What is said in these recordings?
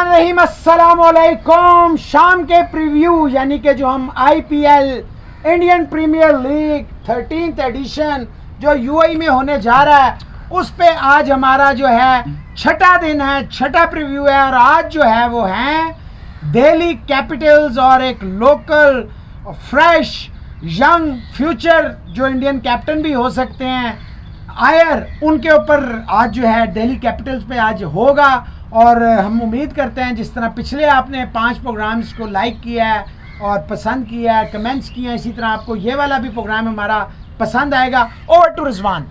रहीम अस्सलामुअलैकुम। शाम के प्रीव्यू यानी कि जो हम IPL Indian Premier League 13th edition जो यूएई में होने जा रहा है उस पे आज हमारा जो है छठा दिन है, छठा प्रीव्यू है। और आज जो है वो है दिल्ली कैपिटल्स और एक लोकल फ्रेश यंग फ्यूचर जो इंडियन कैप्टन भी हो सकते हैं आयर, उनके ऊपर आज जो है दिल्ली कैपिटल्स पे आज होगा। और हम उम्मीद करते हैं जिस तरह पिछले आपने 5 प्रोग्राम्स को लाइक किया है और पसंद किया है, कमेंट्स किए हैं, इसी तरह आपको ये वाला भी प्रोग्राम हमारा पसंद आएगा। Over to Rizwan.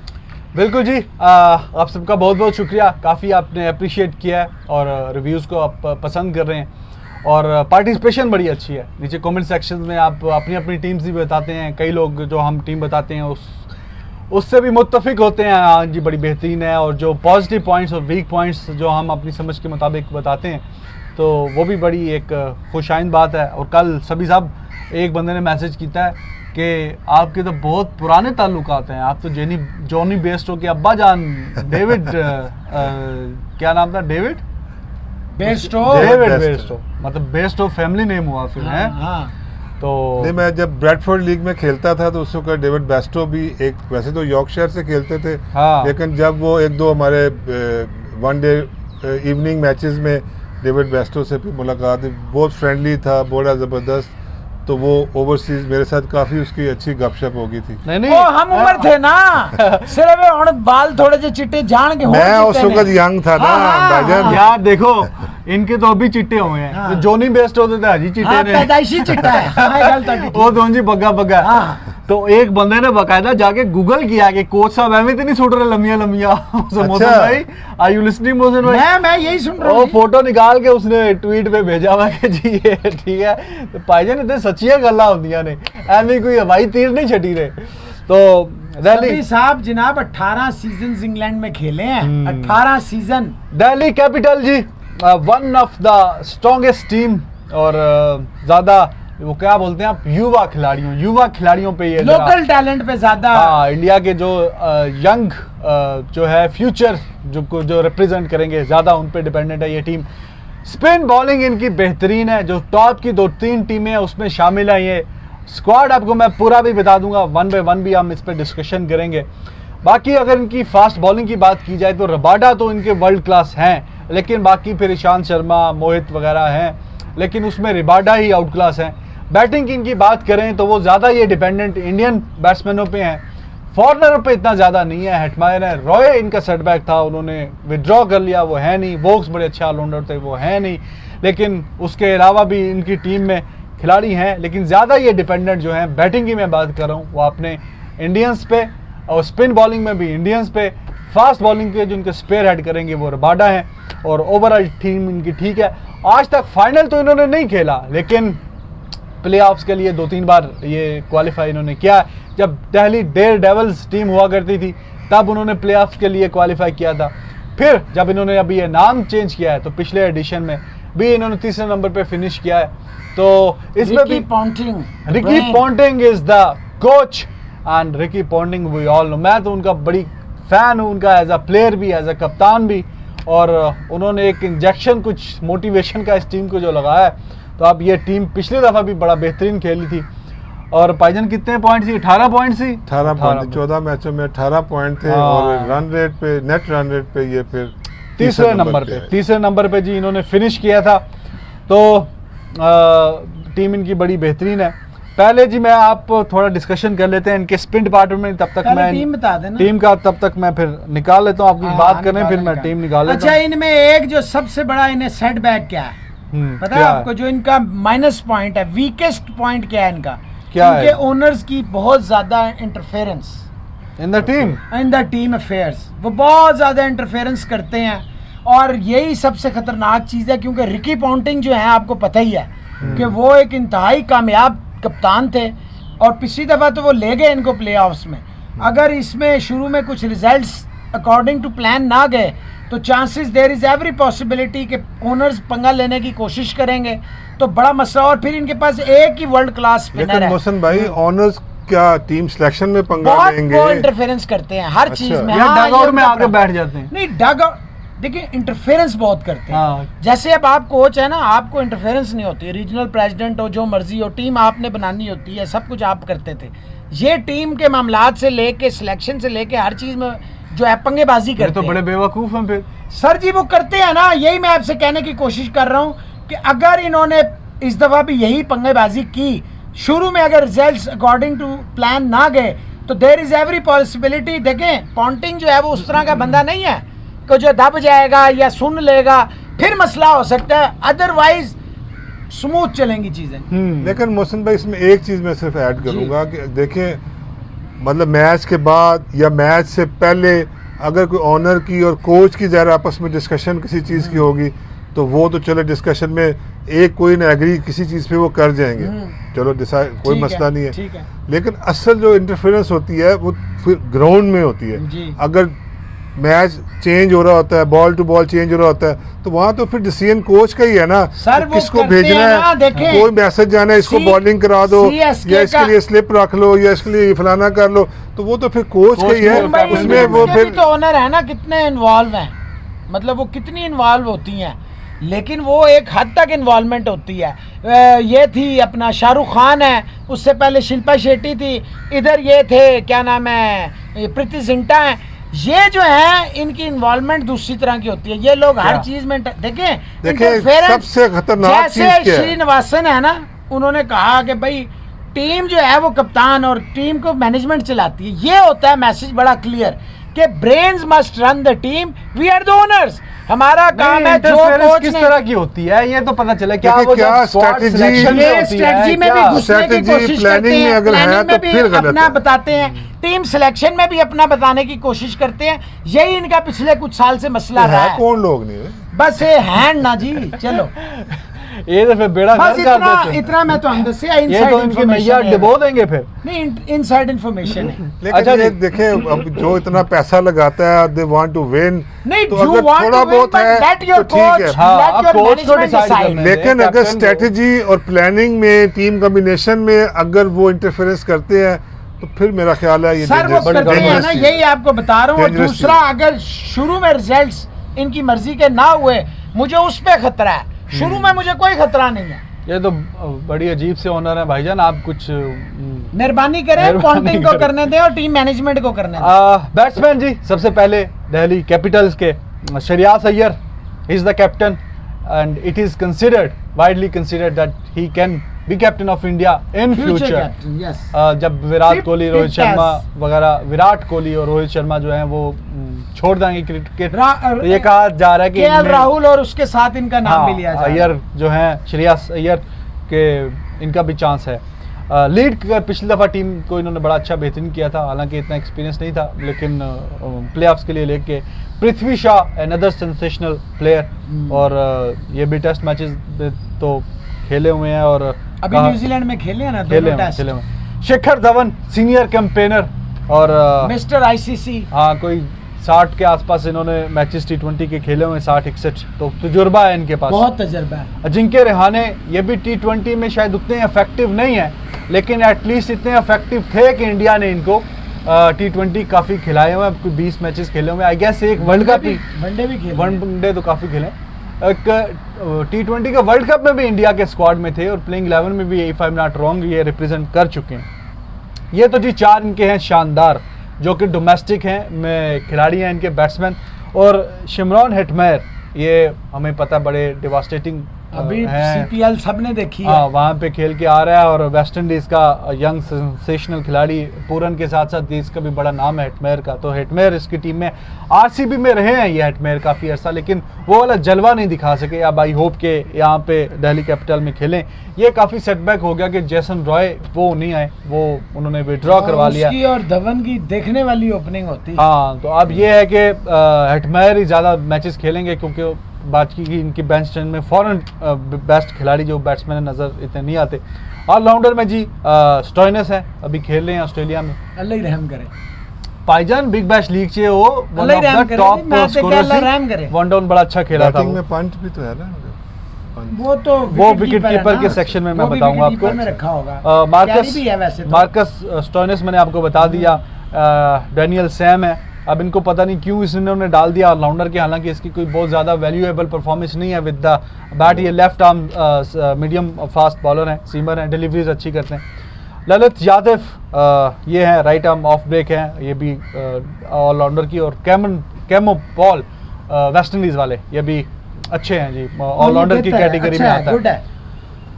बिल्कुल जी, आप सबका बहुत बहुत शुक्रिया। काफ़ी आपने अप्रिशिएट किया है और रिव्यूज़ को आप पसंद कर रहे हैं और पार्टिसिपेशन बड़ी अच्छी है। नीचे कमेंट सेक्शन में आप अपनी अपनी टीम्स भी बताते हैं। कई लोग जो हम टीम बताते हैं उससे भी मुत्तफिक होते हैं, हाँ जी बड़ी बेहतरीन है। और जो पॉजिटिव पॉइंट्स और वीक पॉइंट्स जो हम अपनी समझ के मुताबिक बताते हैं तो वो भी बड़ी एक खुशाइंद बात है। और कल सभी साहब एक बंदे ने मैसेज किया है कि आपके तो बहुत पुराने ताल्लुकात हैं, आप तो जॉनी बेस्टो के अब्बा जान डेविड क्या नाम था, डेविड बेस्टो, मतलब बेस्टो फैमिली नेम हुआ फिर है। हाँ। तो नहीं, मैं जब ब्रैडफोर्ड लीग में खेलता था तो उस वक्त डेविड बेस्टो भी एक, वैसे तो यॉर्कशायर से खेलते थे, हाँ। लेकिन जब वो एक दो हमारे वनडे इवनिंग मैचेस में डेविड बेस्टो से भी मुलाकात, बहुत फ्रेंडली था, बड़ा ज़बरदस्त। तो वो ओवरसीज मेरे साथ काफी उसकी अच्छी गपशप हो गई थी। नहीं, हम उम्र थे ना, सिर्फ बाल थोड़े से चिट्टे जान के मैं उस वक्त यंग था ना भाईजान। यार देखो इनके तो अभी चिट्टे हुए हैं, हाँ। तो जोनी बेस्ट होते थे, हाजी चिट्टे ने पैदाइशी चिट्टा है वो दोन जी बग्गा बग्गा। हाँ। तो एक बंदे ने बकायदा जाके गूगल किया कि कोच साहब एवं तो नहीं सुन रहे लम्बिया लम्बिया। मोहसिन भाई आर यू लिसनिंग? मोहसिन भाई मैं यही सुन रहा हूँ। फोटो निकाल के उसने ट्वीट पे भेजा हुआ कि जी ये ठीक है। तो भाईजान इतने सच्चिया गल्ला होंदियां ने, एवं कोई हवाई तीर नहीं छटी रहे। तो दिल्ली साहब जनाब 18 सीजन इंग्लैंड में खेले हैं, 18 season. Delhi capital G one of the strongest team और ज्यादा वो क्या बोलते हैं आप, युवा खिलाड़ियों पे ये लोकल टैलेंट पे ज्यादा, इंडिया के जो यंग जो है फ्यूचर जो रिप्रेजेंट करेंगे ज्यादा उन पे डिपेंडेंट है ये टीम। स्पिन बॉलिंग इनकी बेहतरीन है, जो टॉप की 2-3 टीमें उसमें शामिल है। ये स्क्वाड आपको मैं पूरा भी बता दूंगा, 1 by 1 भी हम इस पर डिस्कशन करेंगे। बाकी अगर इनकी फास्ट बॉलिंग की बात की जाए तो रबाडा तो इनके वर्ल्ड क्लास हैं, लेकिन बाकी फिर ईशांत शर्मा, मोहित वगैरह हैं, लेकिन उसमें रबाडा ही आउट क्लास हैं। बैटिंग की इनकी बात करें तो वो ज़्यादा ये डिपेंडेंट इंडियन बैट्समैनों पे हैं, फॉरनरों पे इतना ज़्यादा नहीं है। हेटमायर है, रॉय इनका सेटबैक था, उन्होंने विड्रॉ कर लिया, वो है नहीं। वोक्स बड़े अच्छे ऑलराउंडर थे, वो है नहीं। लेकिन उसके अलावा भी इनकी टीम में खिलाड़ी हैं, लेकिन ज़्यादा ये डिपेंडेंट जो हैं बैटिंग की मैं बात कर रहा हूँ वो अपने इंडियंस पे, और स्पिन बॉलिंग में भी इंडियंस पे। फास्ट बॉलिंग के जो इनके स्पेयर हेड करेंगे वो रबाडा हैं। और ओवरऑल टीम इनकी ठीक है। आज तक फाइनल तो इन्होंने नहीं खेला, लेकिन प्लेऑफ्स के लिए 2-3 बार ये क्वालिफाई इन्होंने किया। जब दिल्ली डेयर डेविल्स टीम हुआ करती थी तब उन्होंने प्लेऑफ्स के लिए क्वालिफाई किया था। फिर जब इन्होंने अभी ये नाम चेंज किया है तो पिछले एडिशन में भी इन्होंने 3रे नंबर पे फिनिश किया है। तो इसमें भी Ricky Ponting is the coach and Ricky Ponting we all know, मैं तो उनका बड़ी फैन हूँ, उनका एज अ प्लेयर भी, एज अ कप्तान भी। और उन्होंने एक इंजेक्शन कुछ मोटिवेशन का इस टीम को जो लगाया है, तो अब ये टीम पिछली दफ़ा भी बड़ा बेहतरीन खेली थी। और भाईजान कितने पॉइंट थी? 18 पॉइंट थी। 18 पॉइंट 14 मैचों में 18 पॉइंट थे। और रन रेट पे, नेट रन रेट पे ये फिर तीसरे नंबर पे जी इन्होंने फिनिश किया था। तो टीम इनकी बड़ी बेहतरीन है। पहले जी मैं आप थोड़ा डिस्कशन कर लेते हैं इनके स्पिन डिपार्टमेंट में, तब तक मैं टीम बता देना, टीम का तब तक मैं फिर निकाल लेता हूँ। आपकी बात करें फिर मैं टीम निकाल लेता हूँ। अच्छा, इनमें एक जो सबसे बड़ा इन्हें सेटबैक क्या है पता है आपको? जो इनका माइनस पॉइंट है, वीकेस्ट पॉइंट क्या है इनका? इनके ओनर्स की बहुत ज्यादा interference in the team affairs. वो बहुत ज्यादा इंटरफेरेंस करते हैं और यही सबसे खतरनाक चीज है, क्योंकि रिकी पॉन्टिंग जो है आपको पता ही है कि वो एक इंतहाई कामयाब कप्तान थे और पिछली दफा तो वो ले गए इनको प्लेऑफ्स में। अगर इसमें शुरू में कुछ रिजल्ट्स अकॉर्डिंग टू प्लान ना गए तो chances there is every possibility कि ओनर्स पंगा लेने की कोशिश करेंगे, तो बड़ा मसला। और फिर इनके पास एक ही वर्ल्ड क्लास स्पिनर है। मोहसिन भाई, ओनर्स क्या टीम सिलेक्शन में पंगा लेंगे? बहुत इंटरफेरेंस करते हैं हर चीज में। डग आउट में आके बैठ जाते हैं। नहीं, डग देखिए इंटरफेरेंस बहुत करते हैं। हाँ। जैसे अब आप कोच है ना, आपको इंटरफेरेंस नहीं होती, रीजनल प्रेसिडेंट हो, जो मर्जी हो, टीम आपने बनानी होती है, सब कुछ आप करते थे। ये टीम के मामलात से लेके सिलेक्शन से लेके हर चीज में जो है पंगेबाजी ये करते तो बड़े हैं। बेवकूफ हैं फिर। सर जी वो करते हैं ना, यही मैं आपसे कहने की कोशिश कर रहा हूँ कि अगर इन्होंने इस दफा भी यही पंगेबाजी की, शुरू में अगर रिजल्ट्स अकॉर्डिंग टू प्लान ना गए, तो देयर इज एवरी पॉसिबिलिटी। देखें पॉन्टिंग जो है वो उस तरह का बंदा नहीं है कि जो दब जाएगा या सुन लेगा, फिर मसला हो सकता है, अदरवाइज स्मूथ चलेंगी चीजें। लेकिन मोहसिन भाई इसमें एक चीज़ मैं सिर्फ ऐड करूंगा कि देखें, मतलब मैच के बाद या मैच से पहले अगर कोई ऑनर की और कोच की ज़रा आपस में डिस्कशन किसी चीज़ की होगी, तो वो तो चलो डिस्कशन में एक कोई ना एग्री किसी चीज़ पे वो कर जाएंगे, चलो डिसाइड, कोई मसला नहीं है। ठीक है। लेकिन असल जो इंटरफेरेंस होती है वो फिर ग्राउंड में होती है। जी। अगर मैच चेंज हो रहा होता है, बॉल टू बॉल चेंज हो रहा होता है, तो वहाँ तो फिर डिसीजन कोच का ही है ना, सर, तो वो किसको करते भेजना हैं ना, है, देखें, कोई मैसेज जाना है, इसको बॉलिंग करा दो CSK या इसके का- लिए स्लिप रख लो या इसके लिए फलाना कर लो, तो वो तो फिर कोच का ही है। मुंबई उसमें इंडियंस वो के फिर भी तो ओनर है ना, कितने इन्वॉल्व हैं, मतलब वो कितनी इन्वॉल्व होती हैं, लेकिन वो एक हद तक इन्वॉल्वमेंट होती है। ये थी अपना शाहरुख खान है, उससे पहले शिल्पा शेट्टी थी, इधर ये थे क्या नाम है, ये प्रीति जिंटा है। ये जो है इनकी इन्वॉल्वमेंट दूसरी तरह की होती है। ये लोग हर चीज में देखें interference, सबसे खतरनाक चीज जैसे क्या है? श्रीनिवासन है ना, उन्होंने कहा कि भाई टीम जो है वो कप्तान और टीम को मैनेजमेंट चलाती है। ये होता है मैसेज बड़ा क्लियर कि brains must run the team, we are the owners. हमारा काम है जो इंटरफेरेंस कोच किस ने तरह की होती है ये तो पता चला। क्या देखिए, वो क्या जब squad strategy- selection में ये होती है, स्ट्रेटजी में भी क्या? घुसने की strategy, कोशिश करते planning में हैं, अगर है प्लानिंग तो में भी फिर गलत अपना है। बताते हैं, टीम सिलेक्शन में भी अपना बताने की कोशिश करते हैं। यही इनका पिछले कुछ साल से मसला रहा है है। कौन लोग नहीं है? बस ये हैंड ना जी, चलो ये तो फिर बेड़ा बस गर्क कर इतना देते हैं। इतना मैं तो हम दसे ये तो इनकी नैया डुबो देंगे फिर। नहीं, इनसाइड इन्फॉर्मेशन है। लेकिन अच्छा ये जी। देखें, अब जो इतना पैसा लगाता है, दे वांट टू विन, नहीं, तो you अगर want थोड़ा to win, बहुत but है let your तो ठीक है। coach- हाँ, let अब your कोच को management डिसाइड decide। करना है। लेकिन अगर कैप्टन को- स्ट्रेटजी और प्लानिंग में, टीम कॉम्बिनेशन में अगर वो इंटरफेरेंस करते हैं, तो फिर मेरा ख्याल है ये सर वो dangerous- करते हैं dangerous ना, चीज़ यही है। आपको बता रहा हूँ। और Dangerous दूसरा, चीज़। अगर शुरू में रिजल्ट्स इनकी मर्जी के ना हुए, मुझे उस पे खतरा है। शुरू में मुझे कोई खतरा नहीं है। ये तो बड़ी अजीब से ओनर है भाईजान, आप कुछ मेहरबानी करें, मेहरबानी पॉन्टिंग को करें। करने दें और टीम मैनेजमेंट को करने दें। बैट्समैन जी, सबसे पहले दिल्ली कैपिटल्स के Shreyas Iyer is the captain and it is considered, widely considered that he can be captain of India in future. Captain, yes. जब विराट Fifth कोहली, रोहित test. शर्मा वगैरह, विराट कोहली और रोहित शर्मा जो हैं वो छोड़ देंगे क्रिकेट, तो ये कहा जा रहा है कि केएल इनमें- राहुल और उसके साथ इनका नाम भी लिया हाँ, जाए। अय्यर जो हैं, श्रेयस अय्यर के, इनका भी चांस है। लीड पिछली दफ़ा टीम को इन्होंने बड़ा अच्छा बेहतरीन किया था, हालांकि इतना एक्सपीरियंस नहीं था, लेकिन प्लेऑफ्स के लिए लेके Prithvi Shaw another sensational player, और ये भी टेस्ट मैचेस तो खेले हुए हैं और अभी न्यूजीलैंड में खेले हैं ना खेले दोनों हुए टेस्ट। खेले हुए। शिखर धवन सीनियर कैंपेनर और मिस्टर आईसीसी। हाँ, कोई 60 के आसपास इन्होंने मैचेस T20 के खेले हुए हैं, 60-61, तो तजुर्बा है इनके पास। बहुत तजर्बा है। अजिंक्य रहाणे ये भी T20 में शायद उतने इफेक्टिव नहीं है, लेकिन एटलीस्ट इतने इफेक्टिव थे कि इंडिया ने इनको T20 काफ़ी खिलाए हुए हैं, 20 मैचेस खेले हुए हैं। आई गेस एक वर्ल्ड कप ही, वनडे भी खेले। वनडे तो काफ़ी खेले। एक T20 के वर्ल्ड कप में भी इंडिया के स्क्वाड में थे और प्लेइंग 11 में भी, if I am not wrong, ये रिप्रेजेंट कर चुके हैं। ये तो जी 4 इनके हैं शानदार, जो कि डोमेस्टिक हैं, में खिलाड़ी हैं इनके बैट्समैन। और शिमरॉन हेटमेयर, ये हमें पता बड़े डिवास्टेटिंग अभी हैं। सीपीएल सबने देखी है। हाँ, वहाँ पे खेल के आ रहा है, और वेस्ट इंडीज़ का यंग सेंसेशनल खिलाड़ी पूरन के साथ साथ इसका भी बड़ा नाम है हेटमेयर का। तो हेटमेयर इसकी टीम में, आरसीबी में रहे हैं ये हेटमेयर काफ़ी अर्सा, लेकिन वो वाला जलवा नहीं दिखा सके। अब आई होप के यहाँ पे दिल्ली कैपिटल में खेलें। ये काफ़ी सेटबैक हो गया कि जैसन रॉय वो नहीं आए, वो उन्होंने विड्रॉ करवा लिया। उसकी और धवन की देखने वाली ओपनिंग होती। हाँ, तो अब ये है कि हेटमेयर ही ज़्यादा मैचेस खेलेंगे, क्योंकि बाकी की इनकी बेंच स्ट्रेंथ में फॉरेन बेस्ट खिलाड़ी जो बैट्समैन नज़र इतने नहीं आते। ऑलराउंडर में जी स्टोइनिस है, अभी खेल रहे हैं ऑस्ट्रेलिया में। अल्लाह ही रहम करे। भाईजान बिग बैश लीग से वो अल्लाह ही रहम करे, मैं तो कह अल्लाह रहम करे। वन डाउन बड़ा अच्छा खेला था बैटिंग वो। में पंच भी तो है ना, पंच। वो विकेट कीपर के सेक्शन में मैं बताऊंगा आपको। में रखा होगा। कैरी भी है वैसे तो। मार्कस स्टोइनिस मैंने आपको बता दिया। डैनियल सैम है, अब इनको पता नहीं क्यों इन्होंने डाल दिया ऑलराउंडर के, हालांकि इसकी कोई बहुत ज़्यादा वैल्यूएबल परफॉर्मेंस नहीं है विद द बैट। ये left arm medium fast bowler हैं, सीमर हैं, डिलीवरीज अच्छी करते हैं। ललित यादव ये हैं राइट आर्म ऑफ ब्रेक हैं, ये भी ऑलराउंडर की। और कैमो पॉल वेस्ट इंडीज़ वाले, ये भी अच्छे हैं जी, ऑलराउंडर की कैटेगरी में आता है।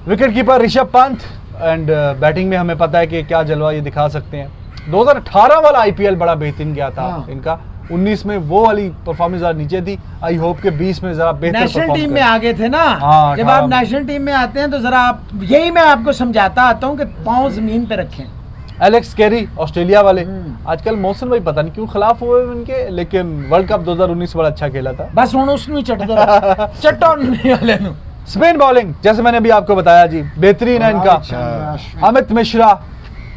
Wicket keeper Rishabh Pant and batting में हमें पता है कि क्या जलवा ये दिखा सकते हैं। 2018 वाला आईपीएल बड़ा बेहतरीन गया था इनका, 19 में वो वाली परफॉर्मेंस ज़रा नीचे थी। आई होप के 20 में जरा बेहतर नेशनल टीम में आ गए थे ना। जब आप नेशनल टीम में आते हैं तो जरा आप, यही मैं आपको समझाता आता हूँ कि पाँव जमीन पे रखें। एलेक्स कैरी ऑस्ट्रेलिया वाले, आजकल मौसम भाई पता नहीं क्यों खिलाफ हुए उनके, लेकिन वर्ल्ड कप 2019 बड़ा अच्छा खेला था। बस हुण उसनू ही चटदे रहो, चटो नहीं वाले नु। स्पिन बॉलिंग जैसे मैंने अभी आपको बताया जी, बेहतरीन है इनका। अमित मिश्रा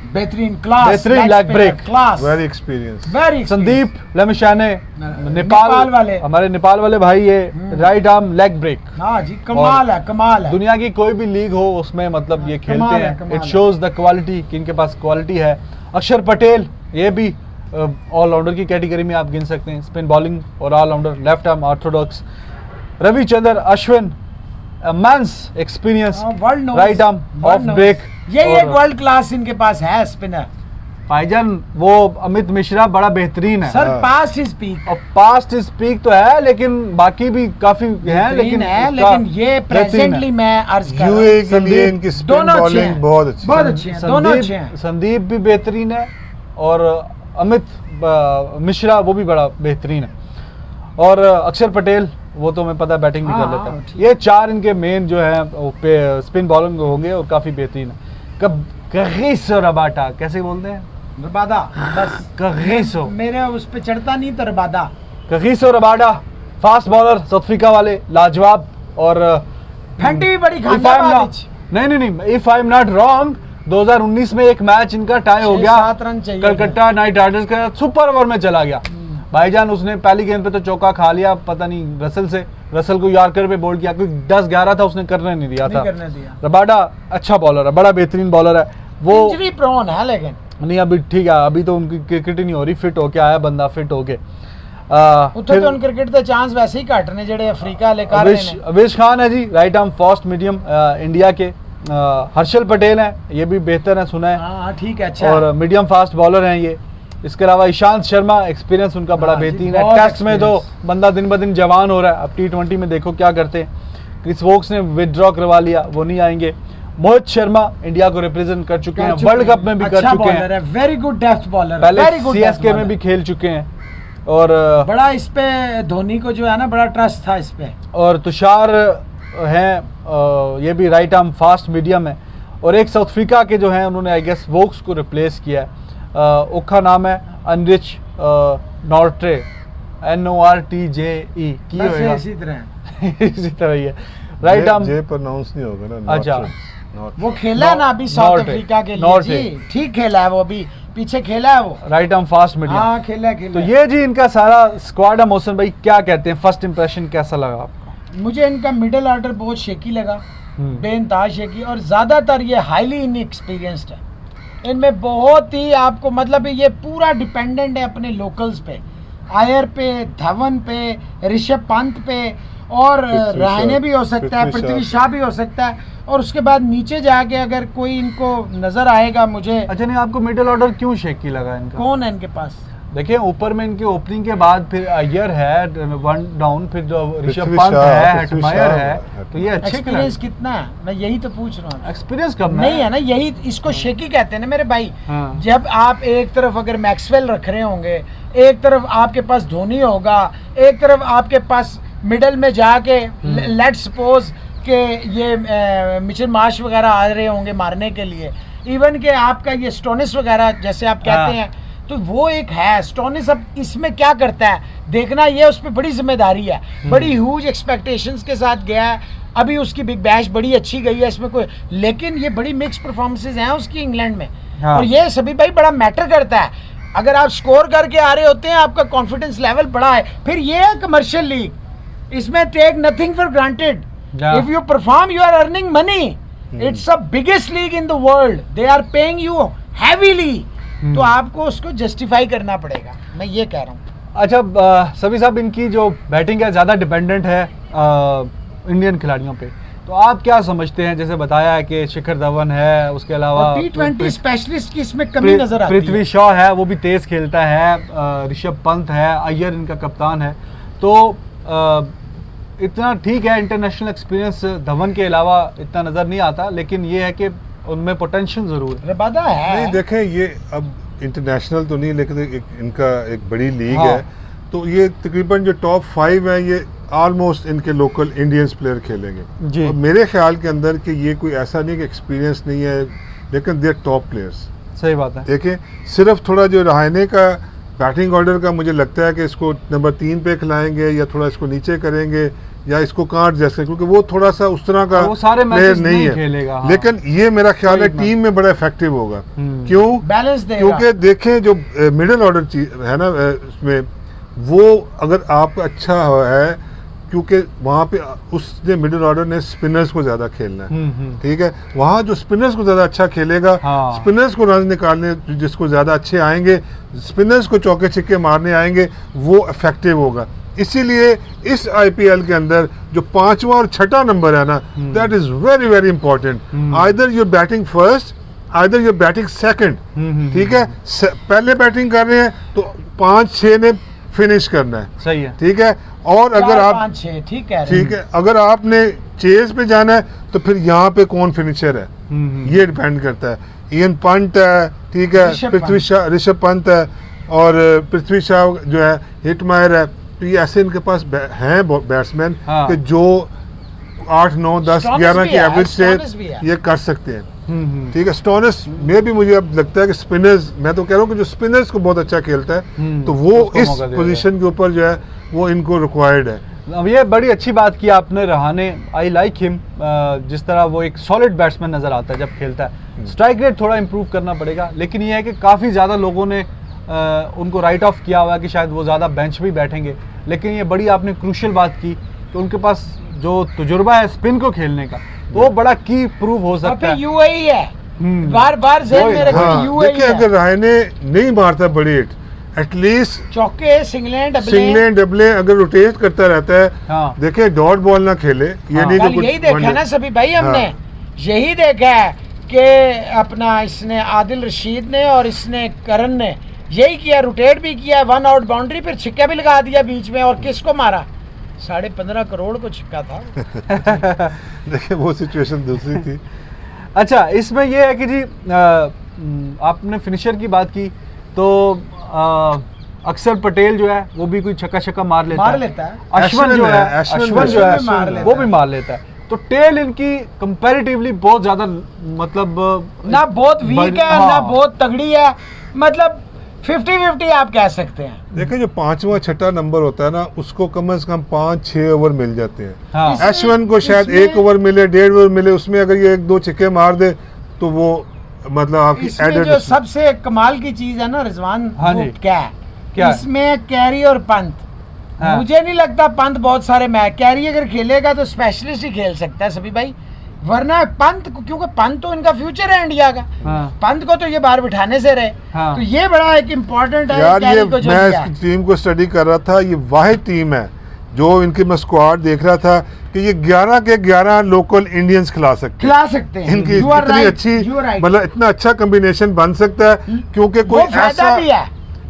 बेहतरीन क्लास, बेहतरीन leg break, class, very experience. Sandeep Lamichhane Nepal वाले, हमारे नेपाल वाले भाई, ये राइट आर्म लेग ब्रेक। हाँ जी, कमाल है, कमाल है। दुनिया की कोई भी लीग हो उसमें मतलब ये खेलते हैं, इट शोज द क्वालिटी कि इनके पास क्वालिटी है। अक्षर पटेल ये भी ऑलराउंडर की कैटेगरी में आप गिन सकते हैं, स्पिन बॉलिंग और allrounder, left arm orthodox. Ravichandra Ashwin man's experience, right arm off break, ये एक वर्ल्ड क्लास इनके पास है स्पिनर। भाईजान वो अमित मिश्रा बड़ा बेहतरीन है सर, पास्ट इज पीक। और पास्ट इज पीक तो है, लेकिन बाकी भी काफी हैं, लेकिन ये प्रेजेंटली मैं अर्ज कर रहा हूं के लिए इनकी स्पिन बॉलिंग बहुत अच्छी है, दोनों अच्छे हैं। संदीप भी बेहतरीन है और अमित मिश्रा वो भी बड़ा बेहतरीन है। और अक्षर पटेल वो तो मैं पता बैटिंग भी कर लेता है। ये चार इनके मेन जो है स्पिन बॉलिंग होंगे और काफी बेहतरीन है। कगिसो रबाडा कैसे बोलते हैं? रबादा, बस कगिसो, मेरे उस पे चढ़ता नहीं तो Rabada. Kagiso Rabada fast bowler, south Africa वाले, लाजवाब। और फैंटी भी बड़ी खाता नहीं, if I am not wrong 2019 में एक मैच इनका टाई हो गया, 7 रन चाहिए, कलकत्ता नाइट राइडर्स का सुपर ओवर में चला गया। भाईजान उसने पहली गेंद पे तो चौका खा लिया, पता नहीं रसल से, रसल को यॉर्कर पे बोल्ड किया, कोई 10-11 था उसने करने नहीं दिया था। रबाडा अच्छा बॉलर है, बड़ा बेहतरीन बॉलर है वो। इंजरी प्रोन है लेकिन नहीं, अभी ठीक है, अभी तो उनकी क्रिकेट ही नहीं हो रही, फिट होके आया बंदा, फिट होके उत्थे तो उन क्रिकेट दे चांस वैसे ही घट ने जेडे अफ्रीका ले कर रहे ने। अवेश खान है जी right arm fast medium India के। हर्षल पटेल हैं, ये भी बेहतर है सुना है। हाँ ठीक है, अच्छा। और मीडियम फास्ट बॉलर हैं ये। इसके अलावा ईशांत शर्मा, एक्सपीरियंस उनका बड़ा बेहतरीन है। टेस्ट में तो बंदा दिन ब दिन जवान हो रहा है, अब T20 में देखो क्या करते हैं। क्रिस वोक्स ने विदड्रॉ करवा लिया, वो नहीं आएंगे। मोहित शर्मा इंडिया को रिप्रेजेंट कर चुके हैं, वर्ल्ड कप में भी कर चुके हैं, वेरी गुड डेप्थ बॉलर, पहले CSK में भी खेल चुके हैं। और बड़ा इस पे धोनी को जो है ना बड़ा ट्रस्ट था इस पे। और तुषार हैं, ये भी राइट आर्म फास्ट मीडियम है। और एक साउथ अफ्रीका के जो हैं उन्होंने आई गेस वोक्स को रिप्लेस किया है, उसका नाम है अनरिच नॉर्ट्रे, NORTJE की होगा इसी तरह इसी तरह ही है। राइट आर्म जे प्रोनाउंस नहीं होगा ना। अच्छा, वो खेला ना अभी साउथ अफ्रीका के लिए जी, ठीक खेला है वो, अभी पीछे खेला है वो, राइट आर्म फास्ट मीडियम। हाँ खेला। तो ये जी इनका सारा स्क्वाड है। मोहसिन भाई क्या कहते हैं, फर्स्ट इंप्रेशन कैसा लगा आपको? मुझे इनका मिडिल ऑर्डर बहुत शेकी लगा, बेइंतहा शेकी, और ज्यादातर ये हाईली इनएक्सपीरियंस्ड है। इनमें बहुत ही आपको मतलब ये पूरा डिपेंडेंट है अपने लोकल्स पे, आयर पे, धवन पे, ऋषभ पंत पे, और रहाणे भी हो सकता है, पृथ्वी शॉ भी हो सकता है। और उसके बाद नीचे जाके अगर कोई इनको नजर आएगा मुझे। अच्छा, नहीं आपको मिडिल ऑर्डर क्यों शेकी लगा इनका? कौन है इनके पास? देखिए ऊपर में इनके ओपनिंग के बाद फिर अय्यर है 1 डाउन, फिर जो ऋषभ पंत है, हेटमायर है, तो ये अच्छे एक्सपीरियंस कितना है, मैं यही तो पूछ रहा हूँ। एक्सपीरियंस कम नहीं है ना, यही इसको शेकी कहते हैं ना मेरे भाई। हाँ। जब आप एक तरफ अगर मैक्सवेल रख रहे होंगे, एक तरफ आपके पास धोनी होगा, एक तरफ आपके पास मिडल में जाके लेट्स सपोज के ये मिचेल मार्श वगैरह आ रहे होंगे मारने के लिए, इवन के आपका ये स्टोनिस वगैरह जैसे आप कहते हैं, तो वो एक है स्टोनिस। अब इसमें क्या करता है देखना, ये उस पर बड़ी जिम्मेदारी है, बड़ी ह्यूज एक्सपेक्टेशंस के साथ गया है। अभी उसकी बिग बैश बड़ी अच्छी गई है, इसमें कोई, लेकिन ये बड़ी मिक्स परफॉर्मेंसेज हैं उसकी इंग्लैंड में। और ये सभी भाई बड़ा मैटर करता है। अगर आप स्कोर करके आ रहे होते हैं, आपका कॉन्फिडेंस लेवल बड़ा है, फिर ये है कमर्शियल लीग, इसमें take nothing for granted. If you perform you are earning money, it's a biggest league in the world, they are paying you heavily, तो आपको उसको जस्टिफाई करना पड़ेगा, मैं ये कह रहा हूँ। अच्छा सभी साहब, इनकी जो बैटिंग है ज़्यादा डिपेंडेंट है इंडियन खिलाड़ियों पे, तो आप क्या समझते हैं? जैसे बताया है कि शिखर धवन है, उसके अलावा T20 स्पेशलिस्ट की इसमें कमी नजर आती है। पृथ्वी शॉ है, वो भी तेज खेलता है, ऋषभ पंत है, अय्यर इनका कप्तान है। तो इतना ठीक है, इंटरनेशनल एक्सपीरियंस धवन के अलावा इतना नज़र नहीं आता, लेकिन ये है कि उनमें पोटेंशियल ज़रूर है। रबादा है। नहीं देखें, ये अब इंटरनेशनल तो नहीं, लेकिन इनका एक बड़ी लीग हाँ। है, तो ये तकरीबन जो टॉप 5 है ये ऑलमोस्ट इनके लोकल इंडियंस प्लेयर खेलेंगे जी। और मेरे ख्याल के अंदर कि ये कोई ऐसा नहीं कि एक्सपीरियंस नहीं है, लेकिन दे टॉप प्लेयर्स। सही बात है। देखें, सिर्फ थोड़ा जो रहाने का बैटिंग ऑर्डर का मुझे लगता है कि इसको नंबर 3 पे खिलाएंगे या थोड़ा इसको नीचे करेंगे या इसको कहाँ एडजस्ट करें, क्योंकि वो थोड़ा सा उस तरह का वो सारे प्लेयर मैचेस नहीं है खेलेगा, हाँ। लेकिन ये मेरा ख्याल है सही टीम में बड़ा इफेक्टिव होगा। क्यों? बैलेंस देगा। क्योंकि देखें जो मिडिल ऑर्डर है ना इसमें, वो अगर आपका अच्छा है, क्योंकि वहाँ पे उसने मिडिल ऑर्डर ने स्पिनर्स को ज़्यादा खेलना है, ठीक है, वहाँ जो स्पिनर्स को ज़्यादा अच्छा खेलेगा, हाँ। स्पिनर्स को रन निकालने जिसको ज़्यादा अच्छे आएंगे, स्पिनर्स को चौके छिक्के मारने आएंगे, वो इफेक्टिव होगा। इसीलिए इस आईपीएल के अंदर जो 5वां और 6ठा नंबर है ना, that is very very important. Either you're batting first, either you're batting second, ठीक है। पहले बैटिंग कर रहे हैं तो 5-6 ने फिनिश करना है, सही है। ठीक है। और अगर आप 5-6 ठीक है, ठीक है, अगर आपने चेज पे जाना है तो फिर यहाँ पे कौन फिनिशर है, ये डिपेंड करता है। इयन पंत है, ठीक है, ऋषभ पंत है, और पृथ्वी शॉ जो है, हिटमायर है, तो ये ऐसे इनके पास हैं बैट्समैन हाँ। कि जो 8, 9, 10, 11 की एवरेज से ये कर सकते हैं, ठीक है। स्टोनिस में भी मुझे अब लगता है कि स्पिनर्स, मैं तो कह रहा हूँ कि जो स्पिनर्स को बहुत अच्छा खेलता है, तो वो उसको इस मौका दे पोजीशन के ऊपर जो है वो इनको रिक्वायर्ड है। अब ये बड़ी अच्छी बात की आपने रहाने, आई लाइक हिम, जिस तरह वो एक सॉलिड बैट्समैन नज़र आता है जब खेलता है। स्ट्राइक रेट थोड़ा इंप्रूव करना पड़ेगा, लेकिन ये है कि काफ़ी ज़्यादा लोगों ने उनको राइट ऑफ किया हुआ है कि शायद वो ज़्यादा बेंच भी बैठेंगे, लेकिन ये बड़ी आपने क्रूशियल बात की कि उनके पास जो तजुर्बा है स्पिन को खेलने का, तो वो बड़ा की प्रूव हो सकता है। यूएई है, बार बार जेल में रखो, हाँ, यूएई देखिए, अगर रायने नहीं मारता बड़ी हिट, एटलीस्ट चौके, सिंगलें डबले अगर रोटेट करता रहता है, हाँ। देखिए डॉट बॉल ना खेले, ये हाँ। नहीं कल कि कुछ यही देखा ना सभी भाई, हमने यही देखा है कि अपना इसने आदिल रशीद ने और इसने करण ने यही किया, रोटेट भी किया, 1 आउट बाउंड्री, फिर छिक्का भी लगा दिया बीच में, और किसको मारा? 15.5 करोड़ को छिक्का था। देखिए वो सिचुएशन दूसरी थी। अच्छा, इसमें यह है कि जी आपने फिनिशर की बात की, तो अक्षर पटेल जो है वो भी कोई छक्का मार लेता है। अश्विन जो है वो भी मार लेता है। तो टेल इनकी कंपैरेटिवली बहुत ज्यादा, मतलब ना बहुत वीक है, हाँ। ना बहुत तगड़ी है, मतलब 50-50 आप कह सकते हैं। देखिए, जो 5वां 6ठा नंबर होता है ना, उसको कम से कम 5-6 ओवर मिल जाते हैं। हाँ। अश्विन को शायद 1 ओवर मिले, 1.5 ओवर मिले, उसमें अगर ये 1-2 छक्के मार दे तो वो मतलब आपकी इसमें जो सबसे कमाल की चीज है ना रिजवान, हाँ वो जी। क्या है? क्या? इसमें कैरी और पंत, हाँ। मुझे नहीं लगता पंत बहुत सारे मैच, कैरी अगर खेलेगा तो स्पेशलिस्ट ही खेल सकता है सभी भाई, वरना पंत, क्योंकि पंत तो इनका फ्यूचर है इंडिया का, हाँ। पंत को तो ये बाहर बिठाने से रहे, हाँ। तो ये बड़ा एक इम्पोर्टेंट है यार। ये कैरी को जो मैं दिया। इस टीम को स्टडी कर रहा था, ये वाहिद टीम है जो इनकी, मैं स्क्वाड देख रहा था कि ये 11 के 11 लोकल इंडियंस खिला सकते हैं इनकी You are इतनी right, अच्छी, you are right. मतलब इतना अच्छा कॉम्बिनेशन बन सकता है, क्योंकि वो कोई फायदा ऐसा भी है।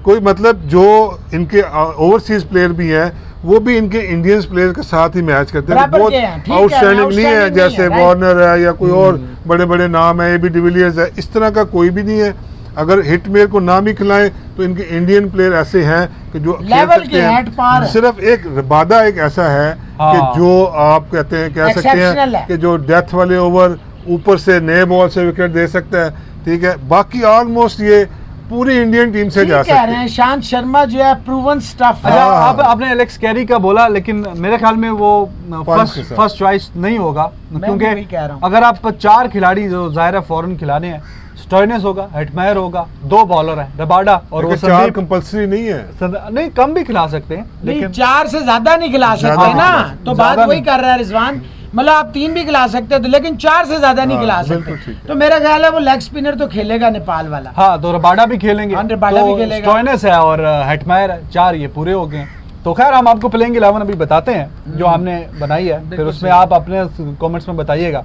कोई मतलब जो इनके ओवरसीज प्लेयर भी हैं, वो भी इनके इंडियंस प्लेयर के साथ ही मैच करते हैं, बराबर बहुत के हैं, ठीक है, आउटस्टैंडिंग नहीं है, outstanding जैसे नहीं है, वार्नर है या कोई और बड़े बड़े नाम है, एबी डिविलियर्स है, इस तरह का कोई भी नहीं है। अगर हिटमेयर को नाम ही खिलाएं तो इनके इंडियन प्लेयर ऐसे हैं कि जो खेल लेवल सकते के हैं, at par है। सिर्फ एक रबादा एक ऐसा है हाँ। कि जो आप कहते हैं, कह सकते Exceptional हैं है। कि जो डेथ वाले ओवर ऊपर से नए बॉल से विकेट दे सकता है, ठीक है। बाकी ऑलमोस्ट ये पूरी इंडियन टीम से जा कह सकते रहे हैं। हैं शांत शर्मा जो है प्रूवन स्टफ है। अच्छा, हाँ। आपने एलेक्स कैरी का बोला, लेकिन मेरे ख्याल में वो फर्स्ट चॉइस नहीं होगा, भी क्योंकि वही कह रहा हूं। अगर आप 4 खिलाड़ी जो जाहिर है फॉरेन खिलाने हैं, स्टोइनिस होगा, हेटमायर होगा, 2 बॉलर हैं, रबाडा और वो लेकिन 4 कंपल्सरी नहीं है, नहीं, कम भी खिला सकते हैं, नहीं, लेकिन 4 से ज्यादा नहीं खिला ज्यादा सकते नहीं ना, खिला सकते। तो ज्यादा बात वही नहीं। कर रहा है रिजवान। मतलब आप 3 भी खिला सकते हो तो, लेकिन 4 से ज्यादा नहीं हाँ, खिला बिल्कुल सकते। ठीक है। तो मेरा ख्याल है वो लेग स्पिनर तो खेलेगा नेपाल वाला। हाँ, तो रबाडा भी खेलेंगे, हाँ, रबाडा भी खेलेगा। स्टोइनिस है और हेटमायर है, 4 ये पूरे हो गए हैं। तो खैर हम आपको प्लेइंग 11 अभी बताते हैं जो हमने बनाई है, फिर बिल्कुल उसमें सही। आप अपने कमेंट्स में बताइएगा।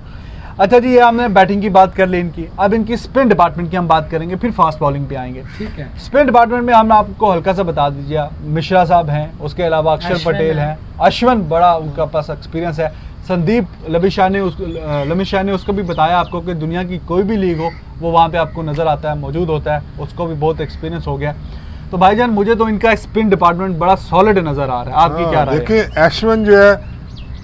अच्छा जी, ये हमने बैटिंग की बात कर ली इनकी, अब इनकी स्पिन डिपार्टमेंट की हम बात करेंगे, फिर फास्ट बॉलिंग पे आएंगे। ठीक है। स्पिन डिपार्टमेंट में हम आपको हल्का सा बता दीजिए, मिश्रा साहब हैं, उसके अलावा अक्षर अश्विन पटेल है। हैं, अश्विन बड़ा उनका पास एक्सपीरियंस है, संदीप लमिशा ने उसको भी बताया आपको कि दुनिया की कोई भी लीग हो वो वहाँ पे आपको नज़र आता है, मौजूद होता है, उसको भी बहुत एक्सपीरियंस हो गया। तो भाईजान मुझे तो इनका स्पिन डिपार्टमेंट बड़ा सॉलिड नज़र आ रहा है, आपकी क्या राय है? देखिए अश्विन जो है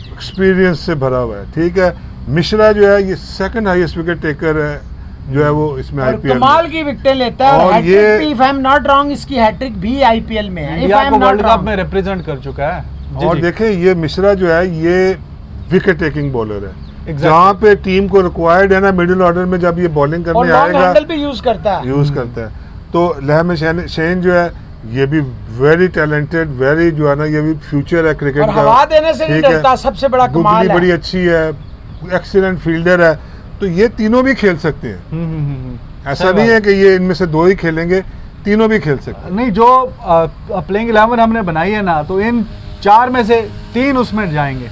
एक्सपीरियंस से भरा हुआ है, ठीक है। मिश्रा जो है ये सेकंड हाईएस्ट विकेट टेकर है जो है वो इसमें और आईपीएल कमाल की विकेटें लेता है, और और हैट्रिक ये- भी, if I am not wrong, इसकी हैट्रिक भी आईपीएल में है, if इंडिया I am को not वर्ल्ड कप wrong। में रिप्रेजेंट कर चुका है। जी, और जी। देखें ये मिश्रा जो है ये विकेट टेकिंग बॉलर है। Exactly। जहाँ पे टीम को रिक्वायर्ड है ना मिडिल ऑर्डर में जब ये बॉलिंग और करने लॉन्ग आएगा हैंडल भी यूज करता है। यूज करता है। तो लहम शेन जो है ये भी वेरी टैलेंटेड, वेरी जो है ना ये भी फ्यूचर है क्रिकेट और का। हवा देने से नहीं ठीक है। डरता, सबसे बड़ा बुद्धि कमाल बड़ी है। अच्छी है, एक्सीलेंट फील्डर है, तो ये तीनों भी खेल सकते हैं। ऐसा सही नहीं बात है कि ये इनमें से 2 ही खेलेंगे, तीनों भी खेल सकते हैं। नहीं, जो प्लेइंग 11 हमने बनाई है ना, तो इन 4 में से 3 उसमें जाएंगे।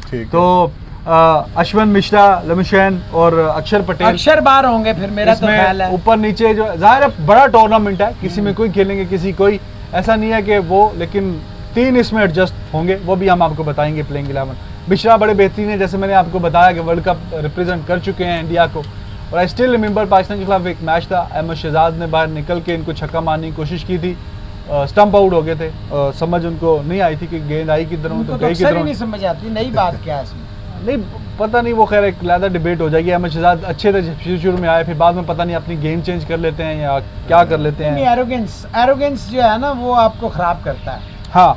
ठीक तो अश्विन, मिश्रा, लमिशैन और अक्षर पटेल अक्षर बार होंगे फिर, मेरा तो ख्याल इसमें है। ऊपर नीचे, जो जाहिर है बड़ा टूर्नामेंट है, किसी में कोई खेलेंगे किसी कोई, ऐसा नहीं है कि वो, लेकिन 3 इसमें एडजस्ट होंगे, वो भी हम आपको बताएंगे प्लेइंग 11। मिश्रा बड़े बेहतरीन है, जैसे मैंने आपको बताया कि वर्ल्ड कप रिप्रेजेंट कर चुके हैं इंडिया को। और आई स्टिल रिमेंबर पाकिस्तान के खिलाफ एक मैच था, अहमद शहजाद ने बाहर निकल के इनको छक्का मारने की कोशिश की थी, स्टंप आउट हो गए थे। समझ उनको नहीं आई थी कि गेंद आई किधर उनको तो तो गई अक्सर ही किधर। नहीं समझ आती, नई बात क्या है इसमें। नहीं पता नहीं, वो खैर एक अलग डिबेट हो जाएगी। अहमद शहजाद अच्छे थे शुरू में आए, फिर बाद में पता नहीं अपनी गेम चेंज कर लेते हैं या क्या कर लेते नहीं, हैं। एरोगेंस जो है ना वो आपको खराब करता है। हाँ,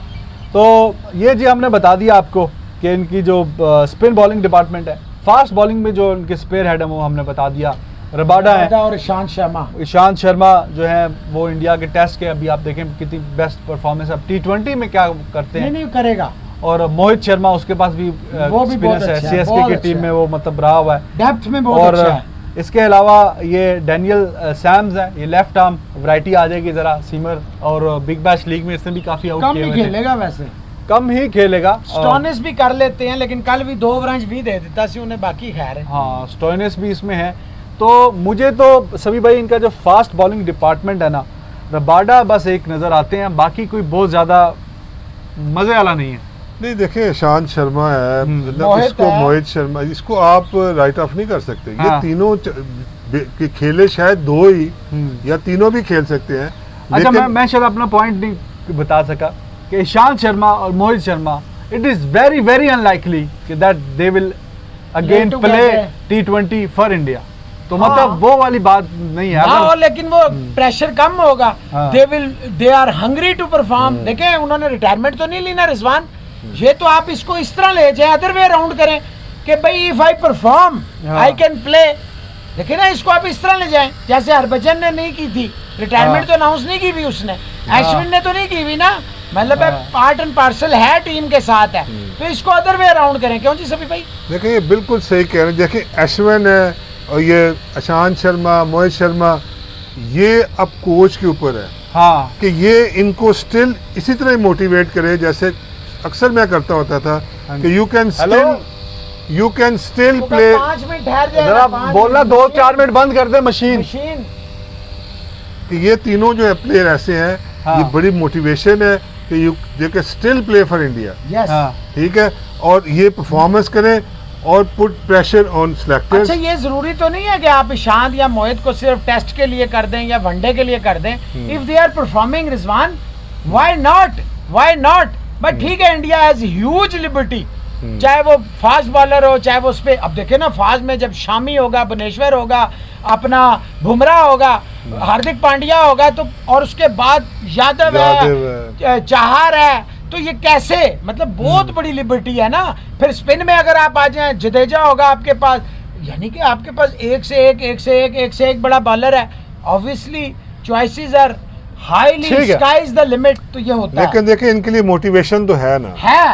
तो ये जी हमने बता दिया आपको कि इनकी जो स्पिन बॉलिंग डिपार्टमेंट है। फास्ट बॉलिंग में जो इनके स्पेयर हेड है वो हमने बता दिया, रबाडा है, और ईशांत शर्मा। ईशांत शर्मा जो है वो इंडिया के टेस्ट के, अभी आप देखें कितनी बेस्ट परफॉर्मेंस, अब T20 में क्या करते नहीं हैं। नहीं करेगा, और मोहित शर्मा, उसके पास भी वो भी बहुत एक्सपीरियंस है, अच्छा है, CSK बहुत की अच्छा टीम है। में वो मतलब रहा हुआ है। डेप्थ में बहुत और अच्छा है। इसके अलावा ये डैनियल सैम्स है, ये लेफ्ट आर्म वैरायटी आ जाएगी जरा, सीमर, और बिग बैश लीग में इसने भी काफी आउट कम किए ही हुए थे। खेलेगा वैसे, कम ही खेलेगा। स्टोनिस भी कर लेते हैं, लेकिन कल भी 2 ओवरांच भी दे देता सी उन्हें, बाकी खैर है। हाँ, स्टोइनिस भी इसमें है। तो मुझे तो सभी भाई इनका जो फास्ट बॉलिंग डिपार्टमेंट है ना, रबाडा बस एक नज़र आते हैं, बाकी कोई बहुत ज़्यादा मज़े वाला नहीं है। नहीं देखिए शांत शर्मा है, मतलब मोहित इसको है। मोहित शर्मा, इसको आप राइट ऑफ नहीं कर सकते। हाँ। ये तीनों के खेले शायद 2 ही या तीनों भी खेल सकते हैं। अच्छा, लेकिन मैं शायद अपना पॉइंट नहीं बता सका कि ईशांत शर्मा और Mohit Sharma, it is very very unlikely कि that they will again Play play together। T20 for India. तो हाँ। मतलब वो वाली बात नहीं है। हाँ, अगर- और लेकिन वो प्रेशर कम होगा। हाँ। They are hungry to perform. देखें उन्होंने रिटायरमेंट तो नहीं ली ना रिजवान, ये तो आप इसको इस तरह ले जाए, अदर वे अराउंड करें कि भाई इफ आई परफॉर्म हाँ। I can play. देखिए ना, इसको आप इस तरह ले जाएं, जैसे हरभजन ने नहीं की थी रिटायरमेंट, हाँ। तो अनाउंस नहीं की हुई उसने, हाँ। अश्विन ने तो नहीं की हुई ना, मतलब हाँ। पार्ट एंड पार्सल है, टीम के साथ है, तो इसको अदर वे अराउंड करें। क्यों जी सभी भाई? देखिए ये बिल्कुल सही कह रहे हैं। देखिए अश्विन है और ये ईशांत शर्मा, मोहित शर्मा, ये अब कोच के ऊपर है हाँ, कि ये इनको स्टिल इसी तरह मोटिवेट करे जैसे अक्सर मैं करता होता था हाँ कि you can still play. 5 minute ठहर जाए, जरा बोलना 2-4 मिनट बंद कर दे मशीन। मशीन। ये तीनों जो है प्लेयर ऐसे हैं, हाँ। ये बड़ी मोटिवेशन है कि you they can still play for India. Yes. हाँ, ठीक है, और ये परफॉर्मेंस करें और पुट प्रेशर ऑन सिलेक्टर्स। अच्छा, ये जरूरी तो नहीं है कि आप ईशांत या मोहित को सिर्फ टेस्ट के लिए कर दें या वनडे के लिए कर दें। If they are performing Rizwan, why not. But ठीक है, इंडिया हैज ह्यूज लिबर्टी, चाहे वो फास्ट बॉलर हो, चाहे वो उस पे, अब देखे ना फास्ट में जब शामी होगा, भुवनेश्वर होगा, अपना बुमराह होगा, हार्दिक पांड्या होगा, तो और उसके बाद यादव है, चाहर है, तो ये कैसे, मतलब बहुत बड़ी लिबर्टी है ना। फिर स्पिन में अगर आप आ जाएं, जडेजा होगा आपके पास, यानी कि आपके पास एक से एक बड़ा बॉलर है। ऑब्वियसली चॉइसेस आर हाईली ठीक है। स्काई इज द लिमिट, तो ये होता है। लेकिन देखिए इनके लिए मोटिवेशन तो है ना।